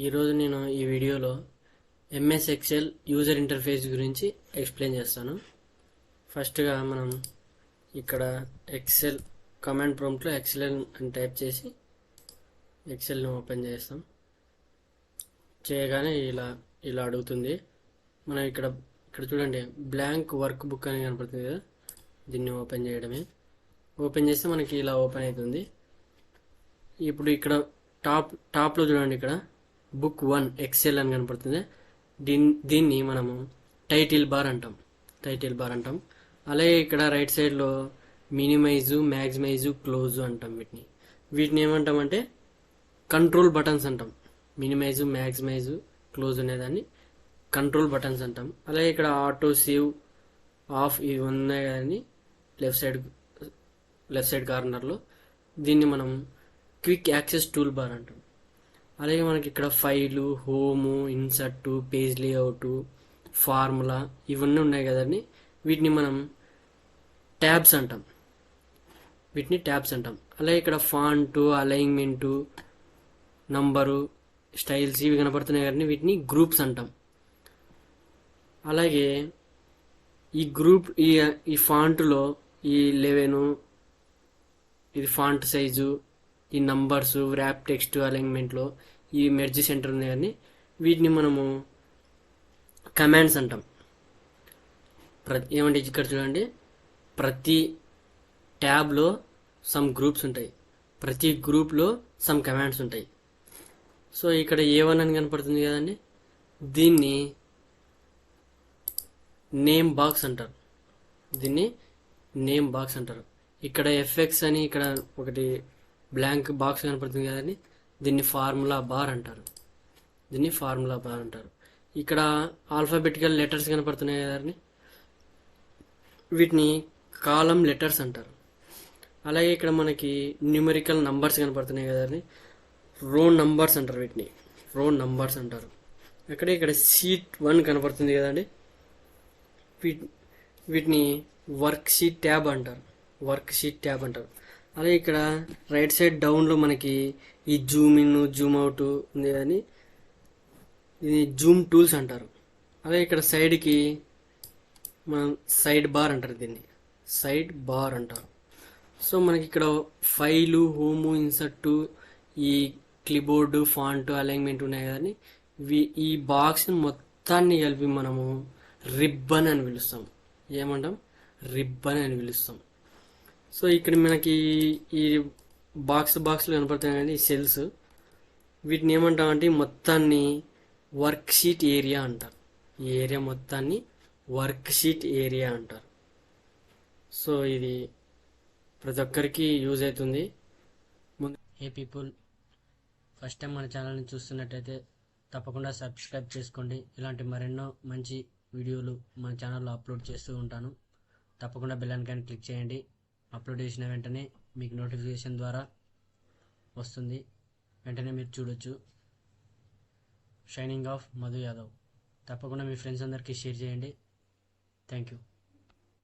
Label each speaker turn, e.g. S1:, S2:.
S1: ఈరోజు నేను ఈ వీడియోలో ఎంఎస్ ఎక్సెల్ యూజర్ ఇంటర్ఫేస్ గురించి ఎక్స్ప్లెయిన్ చేస్తాను. ఫస్ట్గా మనం ఇక్కడ ఎక్సెల్ కమాండ్ ప్రాంప్ట్లో ఎక్సెల్ అని టైప్ చేసి ఎక్సెల్ని ఓపెన్ చేస్తాం. చేయగానే ఇలా అడుగుతుంది. మనం ఇక్కడ చూడండి, బ్లాంక్ వర్క్ బుక్ అని కనపడుతుంది కదా, దీన్ని ఓపెన్ చేయడమే. ఓపెన్ చేస్తే మనకి ఇలా ఓపెన్ అవుతుంది. ఇప్పుడు ఇక్కడ టాప్లో చూడండి, ఇక్కడ బుక్ 1 ఎక్సెల్ అని కనపడుతుంది. దీన్ని మనము టైటిల్ బార్ అంటాం. అలాగే ఇక్కడ రైట్ సైడ్లో మినిమైజు, మ్యాక్సిమైజు, క్లోజు అంటాం. వీటిని ఏమంటామంటే కంట్రోల్ బటన్స్ అంటాం. మినిమైజు, మ్యాక్సిమైజు, క్లోజ్ అనేదాన్ని కంట్రోల్ బటన్స్ అంటాం. అలాగే ఇక్కడ ఆటో సేవ్, ఆఫ్ ఇవి ఉన్నాయి కదండి లెఫ్ట్ సైడ్ కార్నర్లో. దీన్ని మనం క్విక్ యాక్సెస్ టూల్ బార్ అంటాం. అలాగే మనకి ఇక్కడ file, home, insert, page layout, formula ఇవన్నీ ఉన్నాయి కదండి. వీటిని మనం ట్యాబ్స్ అంటాం. అలాగే ఇక్కడ ఫాంటు, అలైన్మెంటు, నంబరు, స్టైల్స్ ఇవి కనపడుతున్నాయి కదండి. వీటిని గ్రూప్స్ అంటాం. అలాగే ఈ గ్రూప్ ఈ ఫాంటులో ఈ 11 ఇది ఫాంట్ సైజు, ఈ నంబర్స్, ర్యాప్ టెక్స్ట్, అలైన్మెంట్లో ఈ మెర్జ్ సెంటర్ ఉంది కానీ వీటిని మనము కమాండ్స్ అంటాం. ఏమంటే ఇక్కడ చూడండి, ప్రతి ట్యాబ్లో సమ్ గ్రూప్స్ ఉంటాయి, ప్రతి గ్రూప్లో సమ్ కమాండ్స్ ఉంటాయి. సో ఇక్కడ A1 అని కనపడుతుంది కదండి, దీన్ని నేమ్ బాక్స్ అంటారు. ఇక్కడ ఎఫ్ఎక్స్ అని ఇక్కడ ఒకటి బ్లాంక్ బాక్స్ కనపడుతుంది కదండి, దీన్ని ఫార్ములా బార్ అంటారు. ఇక్కడ ఆల్ఫాబెటికల్ లెటర్స్ కనపడుతున్నాయి కదండి, వీటిని కాలం లెటర్స్ అంటారు. అలాగే ఇక్కడ మనకి న్యూమరికల్ నంబర్స్ కనపడుతున్నాయి కదండి, రో నంబర్స్ అంటారు. ఇక్కడ షీట్ 1 కనపడుతుంది కదండి, వీటిని వర్క్ షీట్ ట్యాబ్ అంటారు. అలాగే ఇక్కడ రైట్ సైడ్ డౌన్లో మనకి ఈ జూమ్ ఇన్, జూమ్ అవుట్ ఉంది కానీ ఇది జూమ్ టూల్స్ అంటారు. అలాగే ఇక్కడ సైడ్కి మనం సైడ్ బార్ అంటారు. సో మనకి ఇక్కడ ఫైలు, హోము, ఇన్సర్టు, ఈ క్లిబోర్డు, ఫాంట్, అలైన్మెంట్ ఉన్నాయి కానీ ఈ బాక్స్ మొత్తాన్ని కలిపి మనము రిబ్బన్ అని పిలుస్తాం. సో ఇక్కడ మనకి ఈ బాక్స్లో కనపడుతున్నాయి కానీ ఈ సెల్స్, వీటిని ఏమంటామంటే మొత్తాన్ని వర్క్ షీట్ ఏరియా అంటారు. ఈ ఏరియా మొత్తాన్ని వర్క్ షీట్ ఏరియా అంటారు. సో ఇది ప్రతి ఒక్కరికి యూజ్ అవుతుంది. ఏ పీపుల్ ఫస్ట్ టైం మన ఛానల్ని చూస్తున్నట్టయితే తప్పకుండా సబ్స్క్రైబ్ చేసుకోండి. ఇలాంటి మరెన్నో మంచి వీడియోలు మన ఛానల్లో అప్లోడ్ చేస్తూ ఉంటాను. తప్పకుండా బెల్ ఐకాన్ క్లిక్ చేయండి. అప్లోడ్ చేసిన వెంటనే మీకు నోటిఫికేషన్ ద్వారా వస్తుంది, వెంటనే మీరు చూడొచ్చు. Shining of Madhu Yadav. తప్పకుండా మీ ఫ్రెండ్స్ అందరికీ షేర్ చేయండి. Thank you.